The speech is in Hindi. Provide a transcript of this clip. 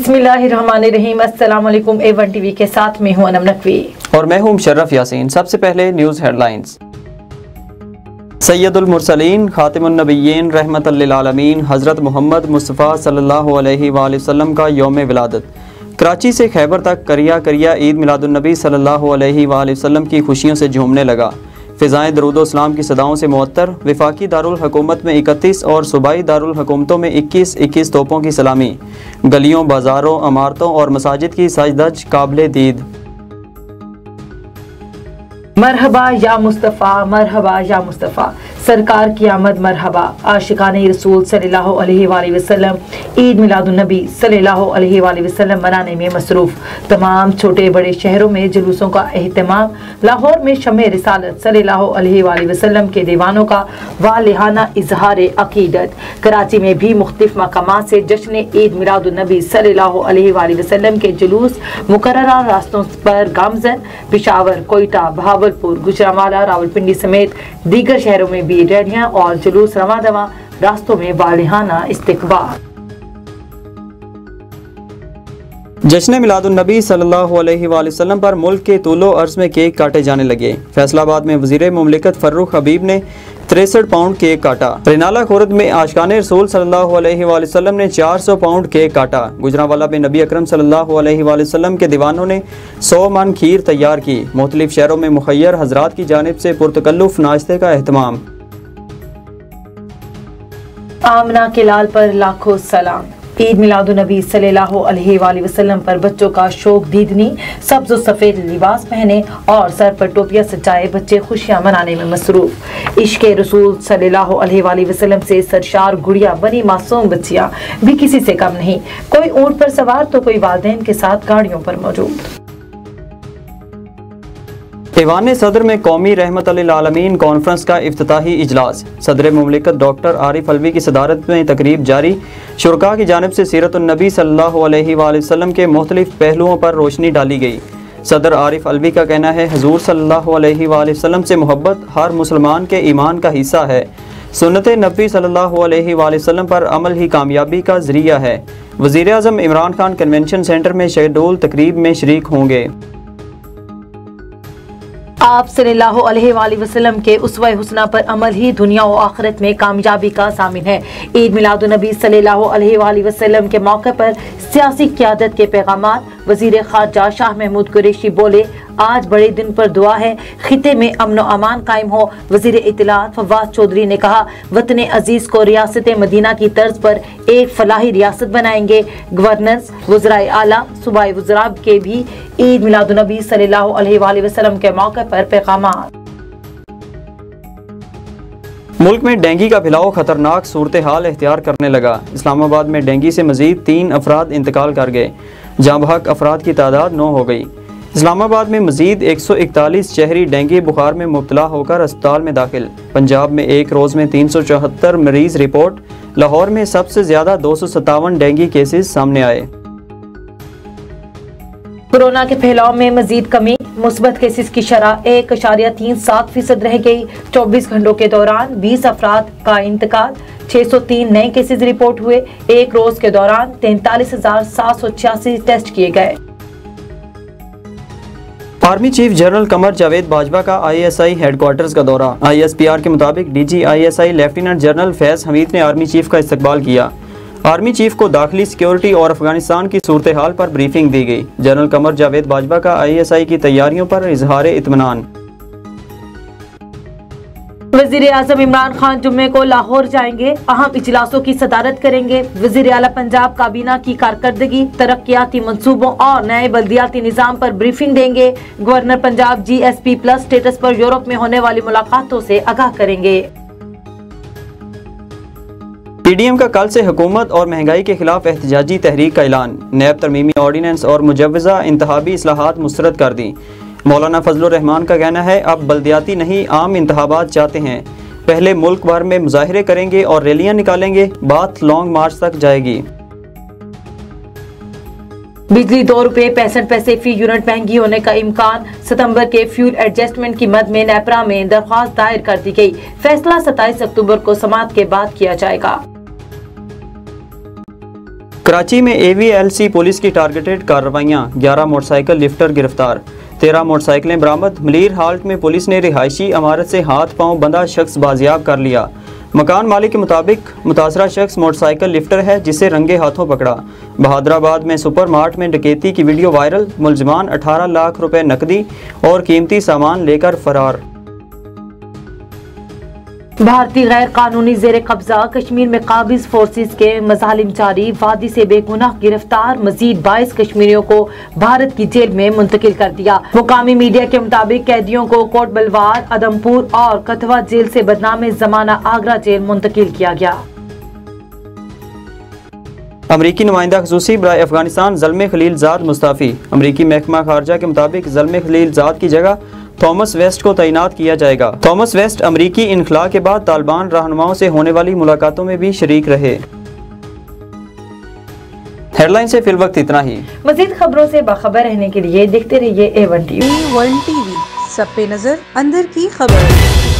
बिस्मिल्लाहिर्रहमानिर्रहीम। अस्सलाम वालेकुम। A1 टीवी के साथ में हूं अनम नकवी और मैं हूं मुशर्रफ यासीन। सबसे पहले न्यूज़ हेडलाइंस। सैयदुल मुरसलीन खातिमुन नबिय्यीन रहमतल लिल आलमीन हज़रत मोहम्मद मुस्तफ़ा सल्लल्लाहु अलैहि वसल्लम का यौम विलादत। कराची से खैबर तक करिया करिया ईद मिलादुन्नबी सल्लल्लाहु अलैहि वसल्लम की खुशियों से झूमने लगा। फ़िज़ाएँ दरूद-ओ-सलाम की सदाओं से मुअत्तर। वफाकी दारुल हुकूमत में 31 और सूबाई दारुल हुकूमतों में 21-21 तोपों की सलामी। गलियों, बाज़ारों, इमारतों और मसाजिद की सजदज काबिले दीद। मरहबा या मुस्तफ़ा, मरहबा या मुस्तफ़ा, सरकार की आमद मरहबा। आशिकाने रसूल सल्लल्लाहु अलैहि वसल्लम ईद मिलादुन्नबी सल्लल्लाहु अलैहि वसल्लम मनाने में मसरूफ़। तमाम छोटे बड़े शहरों में जुलूसों का एहतमाम। लाहौर में शमे रिसालत सल्लल्लाहु अलैहि वसल्लम के दीवानों का वालिहाना इजहार अकीदत। कराची में भी मुख्तलिफ मकामात से जश्न ईद मिलादुन्नबी सल्लल्लाहु अलैहि वसल्लम के जुलूस मुकर्ररा रास्तों पर गामजन। पेशावर, कोयटा, भावलपुर, गुजरांवाला, रावलपिंडी समेत दीगर शहरों में भी रैलियां और जुलूस रवां दवां। रास्तों में वालिहाना इस्तकबाल। जश्न मिलादुन्नबी सल्लल्लाहु अलैहि वसल्लम पर मुल्क के तूलो अर्ज में केक काटे जाने लगे। फैसलाबाद में वज़ीर मुमलिकत फर्रुख हबीब ने 63 पाउंड केक काटा। रिनाला खुर्द में आशिकाने रसूल सल्लल्लाहु अलैहि वसल्लम ने 400 पाउंड केक काटा। गुजरांवाला में नबी अकरम सल्लल्लाहु अलैहि वसल्लम के दीवानों ने 100 मन खीर तैयार की। मुख्तलिफ शहरों में मुखय्यर हजरात की जानिब से पुरतकल्लुफ नाश्ते का एहतमाम। आमना के लाल पर लाखों सलाम। ईद मिलादुन्नबी सल्लल्लाहु अलैहि वसल्लम पर बच्चों का शौक दीदनी। सब्ज सफ़ेद लिबास पहने और सर पर टोपियां सजाए बच्चे खुशियां मनाने में मसरूफ। इश्क़ रसूल सल्लल्लाहु अलैहि वसल्लम से सरशार गुड़िया बनी मासूम बच्चियां भी किसी से कम नहीं। कोई ऊंट पर सवार तो कोई वालिदैन के साथ गाड़ियों पर मौजूद। ईवान सदर में कौमी रहमतल लिल आलमीन कॉन्फ्रेंस का इफ्तिताही इजलास। सदर मुमलिकत डॉक्टर आरिफ अलवी की सदारत में तकरीब जारी। शुरका की जानिब से सीरतुन्नबी सल्लल्लाहु अलैहि वसल्लम के मुख्तलिफ पहलुओं पर रोशनी डाली गई। सदर आरिफ अलवी का कहना है, हुज़ूर सल्लल्लाहु अलैहि वसल्लम से मोहब्बत हर मुसलमान के ईमान का हिस्सा है। सुन्नत नबी सल्लल्लाहु अलैहि वसल्लम पर अमल ही कामयाबी का ज़रिया है। वज़ीर आज़म इमरान खान कन्वेंशन सेंटर में शेड्यूल तकरीब में शरीक होंगे। आप सल्लल्लाहु अलैहि वसल्लम के उसवा हुस्ना पर अमल ही दुनिया और आखिरत में कामयाबी का सामिन है। ईद मिलादुन्नबी सल्लल्लाहु अलैहि वसल्लम के मौके पर सियासी क़यादत के पैगामात। वज़ीर ख़ारजा शाह महमूद कुरैशी बोले, आज बड़े दिन पर दुआ है, खिते में अमन व अमान कायम हो। वज़ीर इत्तलात फवाद चौधरी ने कहा, वतन अजीज को रियासत मदीना की तर्ज पर एक फलाही रियासत बनाएंगे। गवर्नर्स, वज़राए आला, सूबाई वज़रा के भी ईद मिलादुन्नबी सल्लल्लाहु अलैहि वसल्लम के मौके पर पैगामात। मुल्क में डेंगू का फैलाव खतरनाक सूरत हाल इख्तियार करने लगा। इस्लामाबाद में डेंगू से मजीद 3 अफराद इंतकाल कर गए। जहाँ बहक अफराद की तादाद 9 हो गई। इस्लामाबाद में मजीद 141 शहरी डेंगू बुखार में मुब्तला होकर अस्पताल में दाखिल। पंजाब में एक रोज़ में 374 मरीज रिपोर्ट। लाहौर में सबसे ज़्यादा 257 डेंगू केसेस सामने आए। कोरोना के फैलाव में मजीद कमी। मुस्बत केसेस की शरह 1.37% रह गई। 24 घंटों के दौरान 20 अफराद का इंतकाल। 603 नए केसेस रिपोर्ट हुए। एक रोज के दौरान 43,786 टेस्ट किए गए। Army chief general Qamar Javed Bajwa का ISI हेडक्वार्टर्स का दौरा। ISPR के मुताबिक DG ISI lieutenant general Faiz Hamid ने आर्मी चीफ का इस्तकबाल किया। आर्मी चीफ को दाखिली सिक्योरिटी और अफगानिस्तान की सूरत हाल पर ब्रीफिंग दी गई। जनरल कमर जावेद बाजवा का ISI की तैयारियों पर इजहार इत्मीनान। वज़ीर आज़म इमरान खान जुम्मे को लाहौर जाएंगे। अहम इजलासों की सदारत करेंगे। वज़ीर आला पंजाब काबीना की कारकर्दगी, तरक्याती मंसूबों और नए बल्दियाती निज़ाम पर ब्रीफिंग देंगे। गवर्नर पंजाब GSP+ स्टेटस पर यूरोप में होने वाली मुलाकातों से आगाह करेंगे। PDM का कल से हुकूमत और महंगाई के खिलाफ एहतजाजी तहरीक का ऐलान। नैब तरमीमी ऑर्डीनेंस और मुजव्वज़ा इंतहाबी इस्लाहात मुस्तरद कर दी। मौलाना फजलुर रहमान का कहना है, अब बल्दियाती नहीं आम इंतखाबात चाहते हैं। पहले मुल्क भर में मुजाहिरे करेंगे और रैलियां निकालेंगे, बात लॉन्ग मार्च तक जाएगी। बिजली 2 रुपये 65 पैसे फी यूनिट महंगी होने का इम्कान। सितंबर के फ्यूल एडजस्टमेंट की मद में नेपरा में दरख्वास्त दायर कर दी गई। फैसला 27 अक्टूबर को समाअत के बाद किया जाएगा। कराची में AVLC पुलिस की टारगेटेड कार्रवाइयाँ, 11 मोटरसाइकिल लिफ्टर गिरफ्तार, 13 मोटरसाइकिलें बरामद। मलीर हाल्ट में पुलिस ने रिहायशी इमारत से हाथ पांव बंधा शख्स बाजियाब कर लिया। मकान मालिक के मुताबिक मुतासरा शख्स मोटरसाइकिल लिफ्टर है जिसे रंगे हाथों पकड़ा। बहादुराबाद में सुपर मार्ट में डकैती की वीडियो वायरल, मुलजमान 18 लाख रुपए नकदी और कीमती सामान लेकर फरार। भारतीय गैर कानूनी जेर कब्जा कश्मीर में काबिज फोर्सेस के मजालिम जारी, वादी से बेगुनाह गिरफ्तार मजीद 22 कश्मीरियों को भारत की जेल में मुंतकिल कर दिया। मुकामी मीडिया के मुताबिक कैदियों को कोट बलवार, अदमपुर और कथवा जेल से बदनाम जमाना आगरा जेल मुंतकिल किया गया। अमरीकी नुमाइंदा खसूसी बराए अफगानिस्तान ज़ल्मे खलीलजाद मुस्ताफ़ी। अमरीकी महकमा खारजा के मुताबिक ज़ल्मे खलीलजाद की जगह थॉमस वेस्ट को तैनात किया जाएगा। थॉमस वेस्ट अमरीकी इनखला के बाद तालिबान रहनुमाओं से होने वाली मुलाकातों में भी शरीक रहे। हेडलाइन से फिलवक्त इतना ही। मजीद खबरों से बाखबर रहने के लिए देखते रहिए A1 TV। A1 TV, सब पे नजर, अंदर की खबर।